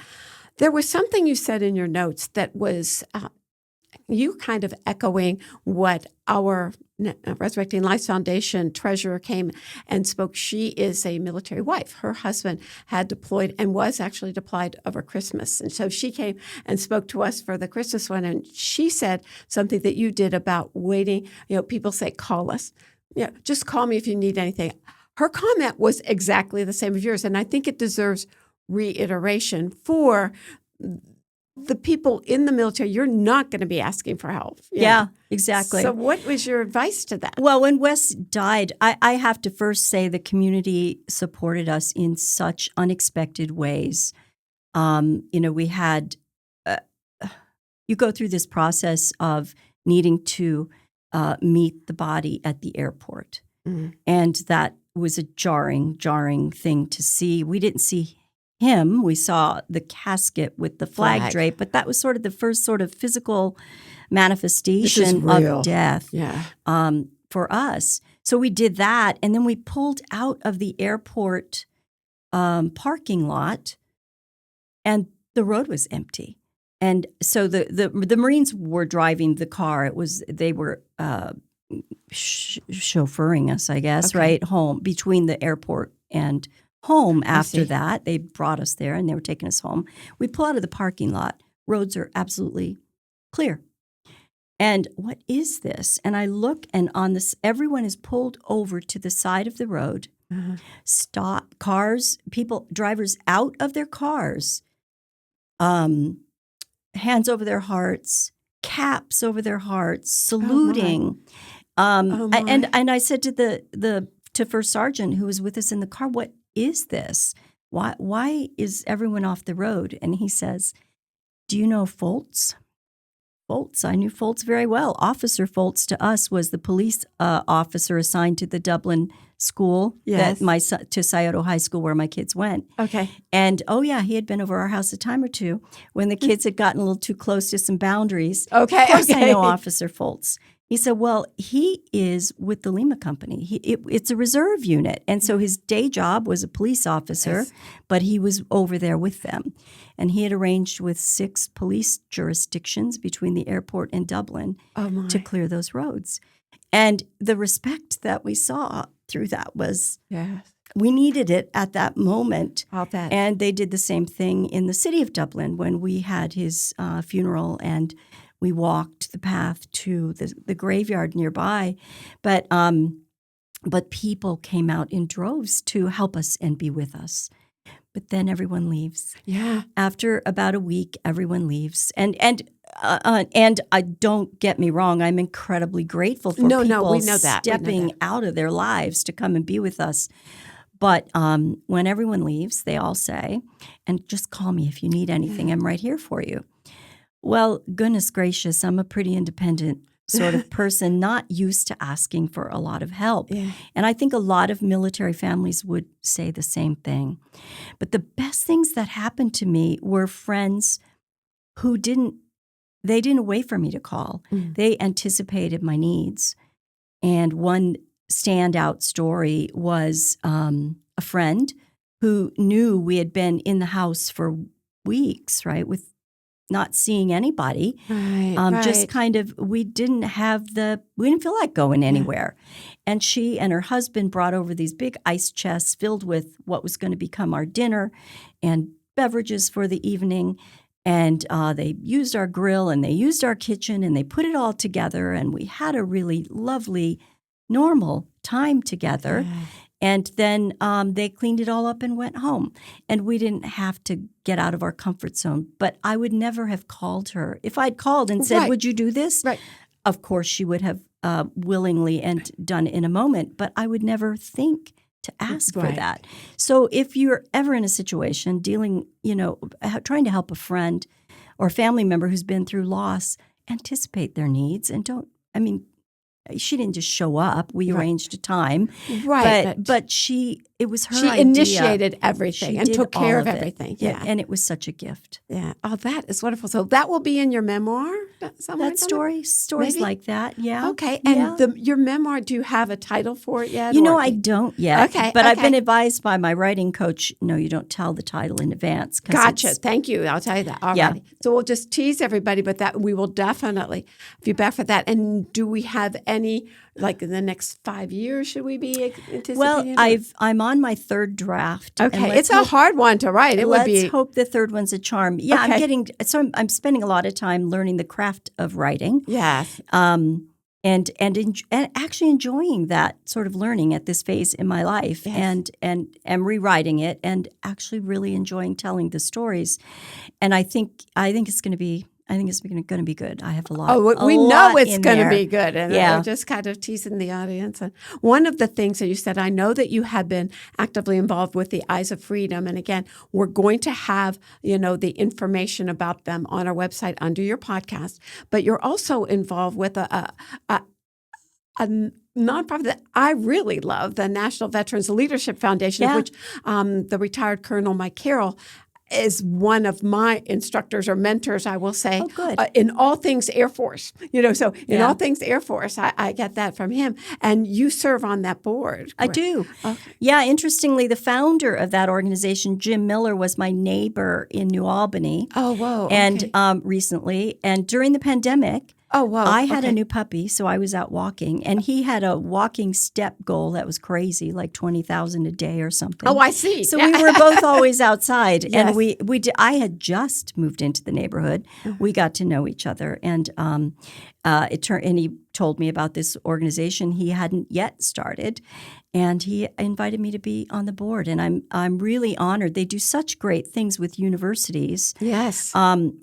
There was something you said in your notes that was you kind of echoing what our Resurrecting Lives Foundation treasurer came and spoke. She is a military wife. Her husband had deployed and was actually deployed over Christmas. And so she came and spoke to us for the Christmas one. And she said something that you did about waiting. People say, call us. Just call me if you need anything. Her comment was exactly the same as yours. And I think it deserves reiteration for the people in the military. You're not going to be asking for help. Yeah, exactly. So what was your advice to that? Well, when Wes died, I have to first say the community supported us in such unexpected ways. We had, you go through this process of needing to meet the body at the airport. Mm-hmm. And that was a jarring thing to see. We didn't see him. We saw the casket with the flag drape, but that was sort of the first sort of physical manifestation of death for us. So we did that, and then we pulled out of the airport parking lot, and the road was empty. And so the Marines were driving the car. They were chauffeuring us, I guess, right home between the airport and home. After that, they brought us there and they were taking us home. We pull out of the parking lot. Roads are absolutely clear. And what is this? And I look, and on this, everyone is pulled over to the side of the road. Uh-huh. Stop cars, drivers out of their cars, hands over their hearts, caps over their hearts, saluting. And I said to to First Sergeant who was with us in the car, what is this? Why is everyone off the road? And he says, do you know Foltz? Foltz, I knew Foltz very well. Officer Foltz to us was the police officer assigned to the Dublin school, to Scioto High School where my kids went. Okay. And he had been over our house a time or two when the kids had gotten a little too close to some boundaries. Okay. Of course I know Officer Foltz. He said, well, he is with the Lima Company. It's a reserve unit. And so his day job was a police officer, but he was over there with them. And he had arranged with 6 police jurisdictions between the airport and Dublin to clear those roads. And the respect that we saw through that was we needed it at that moment. I'll bet. And they did the same thing in the city of Dublin when we had his funeral, and we walked the path to the graveyard nearby. But people came out in droves to help us and be with us. But then everyone leaves. Yeah. After about a week, everyone leaves. And I don't get me wrong, I'm incredibly grateful for people we know that. stepping out of their lives to come and be with us. But when everyone leaves, they all say, and just call me if you need anything. I'm right here for you. Well, goodness gracious, I'm a pretty independent sort of person, not used to asking for a lot of help. Yeah. And I think a lot of military families would say the same thing. But the best things that happened to me were friends who didn't wait for me to call. Mm. They anticipated my needs. And one standout story was a friend who knew we had been in the house for weeks, right, with not seeing anybody. Right. Just kind of, we didn't feel like going anywhere. Yeah. And she and her husband brought over these big ice chests filled with what was going to become our dinner and beverages for the evening. And they used our grill and they used our kitchen and they put it all together. And we had a really lovely, normal time together. Yeah. And then they cleaned it all up and went home. And we didn't have to get out of our comfort zone. But I would never have called her. If I'd called and said, would you do this? Right. Of course, she would have willingly and done it in a moment. But I would never think to ask for that. So if you're ever in a situation dealing, trying to help a friend or family member who's been through loss, anticipate their needs and she didn't just show up. We arranged a time. Right. But she it was her She idea. initiated everything She and did took care all of it. everything. Yeah, and it was such a gift. Yeah. Oh, that is wonderful. So that will be in your memoir somewhere? That stories Maybe? like that. Yeah. Okay. Yeah. And your memoir, do you have a title for it yet? I don't yet. Okay. But I've been advised by my writing coach, no, you don't tell the title in advance. Gotcha. Thank you. I'll tell you that. All Yeah. right. So we'll just tease everybody, but that we will definitely be back for that. And do we have any, like in the next 5 years, should we be anticipating? Well, I'm on my third draft. Okay. It's a hard one to write. Let's hope the third one's a charm. Yeah, Okay. I'm spending a lot of time learning the craft of writing. Yes. And actually enjoying that sort of learning at this phase in my life, Yes. and rewriting it, and actually really enjoying telling the stories. And I think it's going to be good. I have a lot. We know it's going to there. be good. And we're just kind of teasing the audience. And one of the things that you said, I know that you have been actively involved with the Eyes of Freedom. And again, we're going to have, the information about them on our website under your podcast. But you're also involved with a nonprofit that I really love, the National Veterans Leadership Foundation, of which the retired Colonel Mike Carroll is one of my instructors or mentors, I will say. Oh, good. In all things Air Force. So in all things Air Force, I get that from him. And you serve on that board. I do. Okay. Yeah, interestingly, the founder of that organization, Jim Miller, was my neighbor in New Albany. Oh, whoa. And okay. Recently, and during the pandemic, oh, wow. I had a new puppy, so I was out walking, and he had a walking step goal that was crazy, like 20,000 a day or something. Oh, I see. So we were both always outside, Yes. and we did. I had just moved into the neighborhood. We got to know each other, and and he told me about this organization he hadn't yet started, and he invited me to be on the board, and I'm really honored. They do such great things with universities. Yes.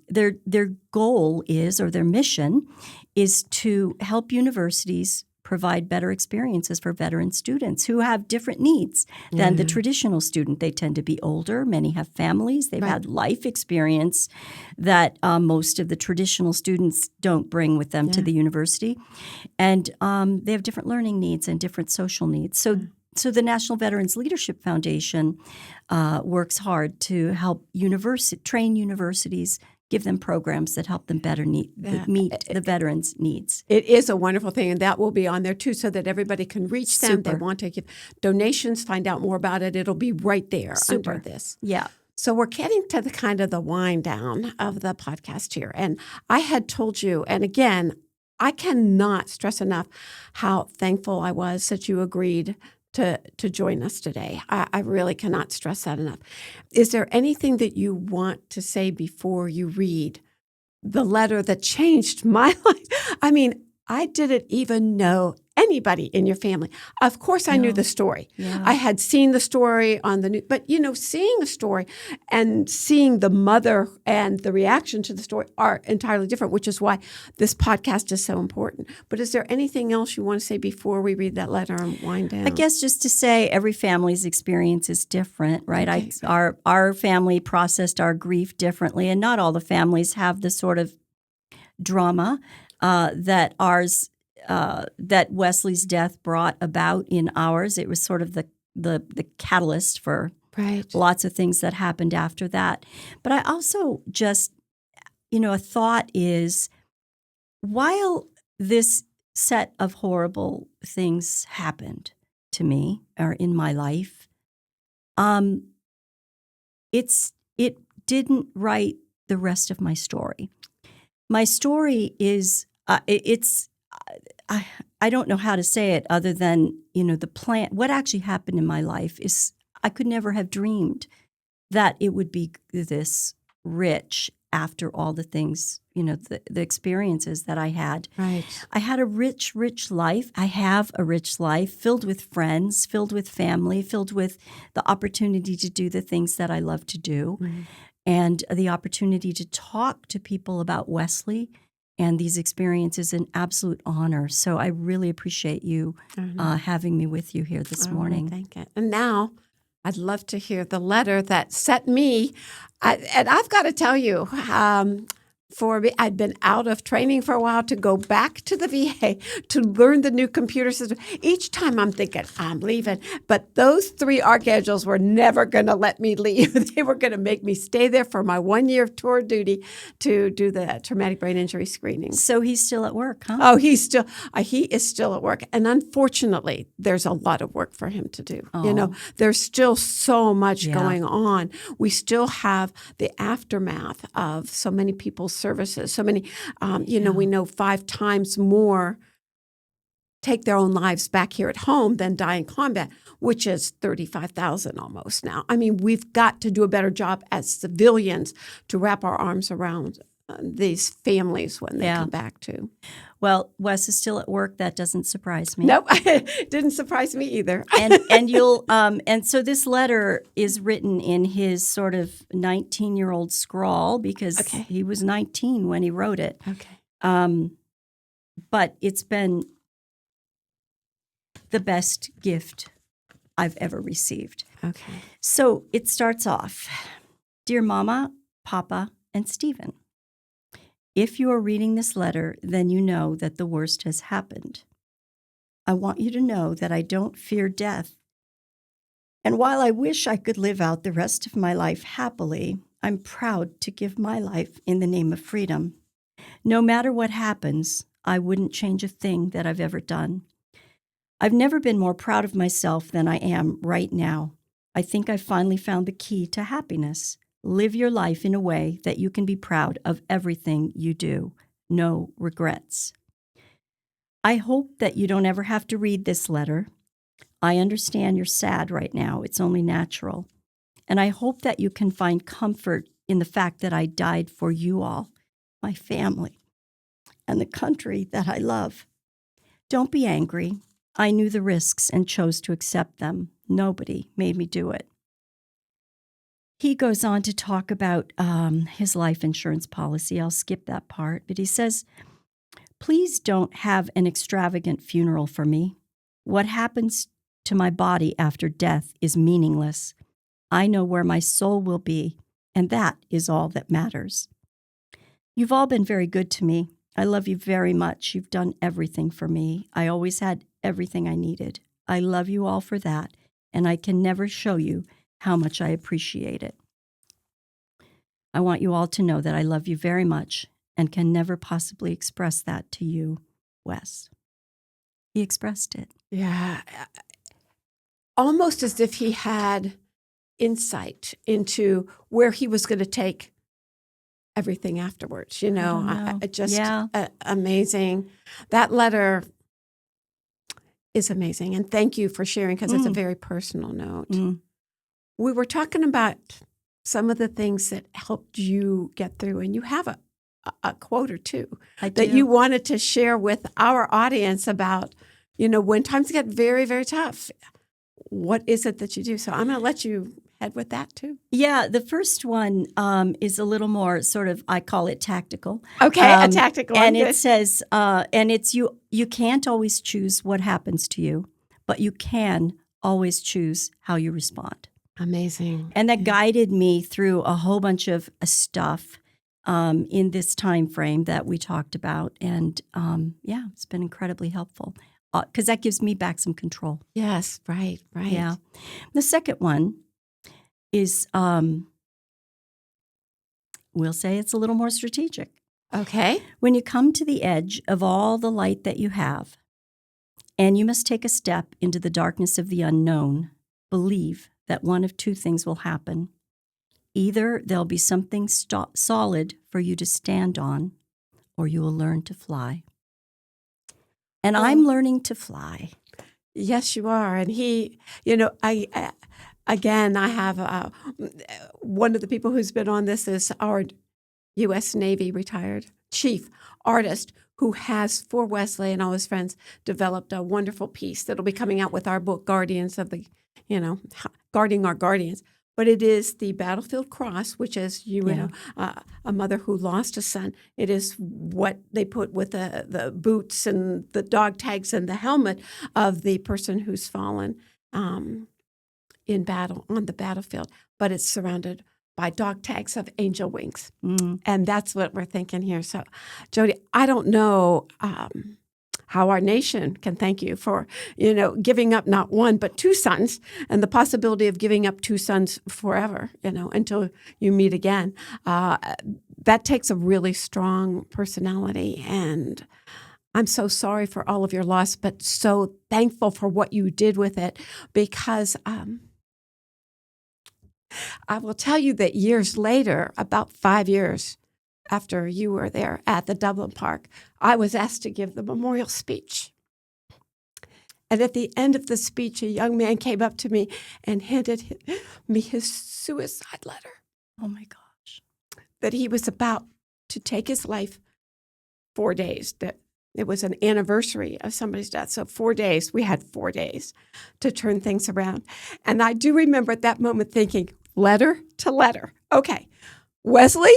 Their goal is, or their mission is, to help universities provide better experiences for veteran students who have different needs than the traditional student. They tend to be older. Many have families. They've had life experience that most of the traditional students don't bring with them to the university. And they have different learning needs and different social needs. So the National Veterans Leadership Foundation works hard to help train universities, give them programs that help them better meet the veterans' needs. It is a wonderful thing, and that will be on there too, so that everybody can reach them. Super. They want to give donations, find out more about it. It'll be right there under this. Yeah. So we're getting to the kind of the wind down of the podcast here. And I had told you, and again, I cannot stress enough how thankful I was that you agreed to join us today. I really cannot stress that enough. Is there anything that you want to say before you read the letter that changed my life? I mean, I didn't even know anybody in your family. Of course, I knew the story. Yeah. I had seen the story on the news, but seeing a story and seeing the mother and the reaction to the story are entirely different, which is why this podcast is so important. But is there anything else you want to say before we read that letter and wind down? I guess just to say every family's experience is different, right? Okay. Our family processed our grief differently, and not all the families have the sort of drama that Wesley's death brought about in ours. It was sort of the catalyst for lots of things that happened after that. But I also just, a thought is, while this set of horrible things happened to me or in my life, it didn't write the rest of my story. My story is I don't know how to say it other than, the plan. What actually happened in my life is I could never have dreamed that it would be this rich after all the things, the experiences that I had. Right. I had a rich, rich life. I have a rich life filled with friends, filled with family, filled with the opportunity to do the things that I love to do, and the opportunity to talk to people about Wesley and these experiences, an absolute honor. So I really appreciate you having me with you here this morning. Thank you. And now I'd love to hear the letter that set me. And I've got to tell you, for me. I'd been out of training for a while to go back to the VA to learn the new computer system. Each time I'm thinking, I'm leaving. But those 3 archangels were never going to let me leave. They were going to make me stay there for my 1 year of tour duty to do the traumatic brain injury screening. So he's still at work, huh? Oh, he is still at work. And unfortunately, there's a lot of work for him to do. Oh. There's still so much going on. We still have the aftermath of so many people's services. So many, we know 5 times more take their own lives back here at home than die in combat, which is 35,000 almost now. I mean, we've got to do a better job as civilians to wrap our arms around these families when they come back too. Well, Wes is still at work. That doesn't surprise me. Nope, it didn't surprise me either. and so this letter is written in his sort of 19-year-old scrawl because he was 19 when he wrote it. Okay. But it's been the best gift I've ever received. Okay. So it starts off, Dear Mama, Papa, and Stephen. If you are reading this letter, then you know that the worst has happened. I want you to know that I don't fear death. And while I wish I could live out the rest of my life happily, I'm proud to give my life in the name of freedom. No matter what happens, I wouldn't change a thing that I've ever done. I've never been more proud of myself than I am right now. I think I've finally found the key to happiness. Live your life in a way that you can be proud of everything you do. No regrets. I hope that you don't ever have to read this letter. I understand you're sad right now. It's only natural. And I hope that you can find comfort in the fact that I died for you all, my family, and the country that I love. Don't be angry. I knew the risks and chose to accept them. Nobody made me do it. He goes on to talk about his life insurance policy. I'll skip that part. But he says, please don't have an extravagant funeral for me. What happens to my body after death is meaningless. I know where my soul will be, and that is all that matters. You've all been very good to me. I love you very much. You've done everything for me. I always had everything I needed. I love you all for that, and I can never show you how much I appreciate it. I want you all to know that I love you very much and can never possibly express that to you, Wes. He expressed it. Yeah. Almost as if he had insight into where he was going to take everything afterwards. Amazing. That letter is amazing. And thank you for sharing because it's a very personal note. We were talking about some of the things that helped you get through, and you have a quote or two that you wanted to share with our audience about, when times get very, very tough, what is it that you do? So I'm going to let you head with that too. Yeah, the first one is a little more sort of, I call it tactical. Okay, a tactical one. And it says, and it's you can't always choose what happens to you, but you can always choose how you respond. Amazing. And that guided me through a whole bunch of stuff in this time frame that we talked about. And it's been incredibly helpful because that gives me back some control. Yes, right. Yeah. The second one is, we'll say it's a little more strategic. Okay. When you come to the edge of all the light that you have, and you must take a step into the darkness of the unknown, believe that one of 2 things will happen. Either there'll be something solid for you to stand on, or you will learn to fly. And I'm learning to fly. Yes, you are. And he, I have one of the people who's been on this is our U.S. Navy retired chief artist who has, for Wesley and all his friends, developed a wonderful piece that'll be coming out with our book, Guardians of the, Guarding Our Guardians. But it is the battlefield cross, which is, a mother who lost a son. It is what they put with the boots and the dog tags and the helmet of the person who's fallen in battle on the battlefield. But it's surrounded by dog tags of angel wings. Mm. And that's what we're thinking here. So, Jody, I don't know how our nation can thank you for, giving up not one, but two sons and the possibility of giving up two sons forever, until you meet again. That takes a really strong personality. And I'm so sorry for all of your loss, but so thankful for what you did with it, because I will tell you that years later, about 5 years after you were there at the Dublin Park, I was asked to give the memorial speech. And at the end of the speech, a young man came up to me and handed me his suicide letter. Oh, my gosh. That he was about to take his life 4 days. That it was an anniversary of somebody's death. So 4 days, we had 4 days to turn things around. And I do remember at that moment thinking, letter to letter. Okay, Wesley,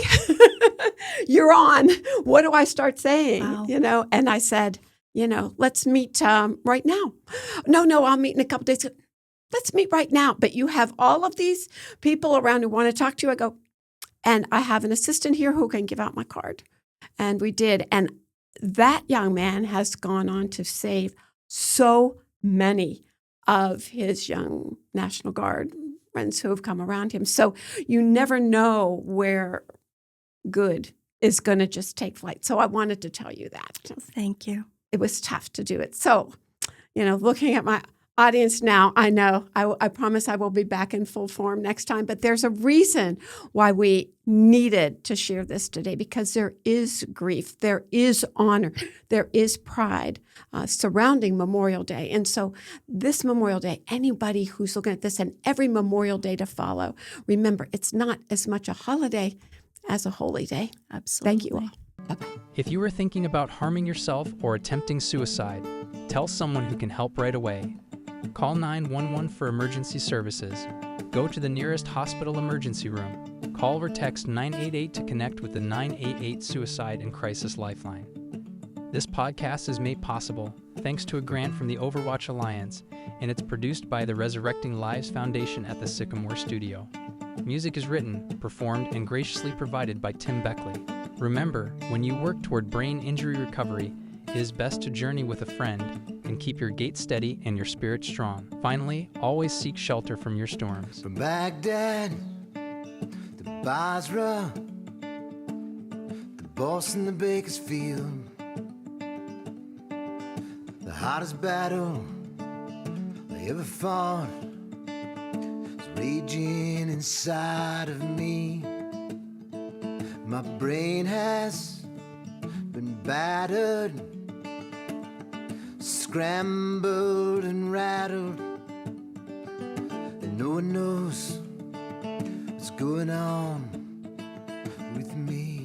you're on. What do I start saying? Wow. And I said, let's meet right now. No, I'll meet in a couple days. Let's meet right now. But you have all of these people around who want to talk to you. I go, and I have an assistant here who can give out my card. And we did. And that young man has gone on to save so many of his young National Guard friends who have come around him. So you never know where good is going to just take flight. So I wanted to tell you that. Thank you. It was tough to do it. So, looking at my audience now, I know I promise I will be back in full form next time, but there's a reason why we needed to share this today, because there is grief, there is honor, there is pride surrounding Memorial Day. And so this Memorial Day, anybody who's looking at this and every Memorial Day to follow, remember, it's not as much a holiday as a holy day. Absolutely. Thank you all. Bye-bye. If you are thinking about harming yourself or attempting suicide, tell someone who can help right away. Call 911 for emergency services. Go to the nearest hospital emergency room. Call or text 988 to connect with the 988 Suicide and Crisis Lifeline. This podcast is made possible thanks to a grant from the Overwatch Alliance, and it's produced by the Resurrecting Lives Foundation at the Sycamore Studio. Music is written, performed, and graciously provided by Tim Beckley. Remember, when you work toward brain injury recovery, it is best to journey with a friend and keep your gait steady and your spirit strong. Finally, always seek shelter from your storms. From Baghdad to Basra, the Boston to Bakersfield, the hottest battle I ever fought is raging inside of me. My brain has been battered, scrambled and rattled, and no one knows what's going on with me.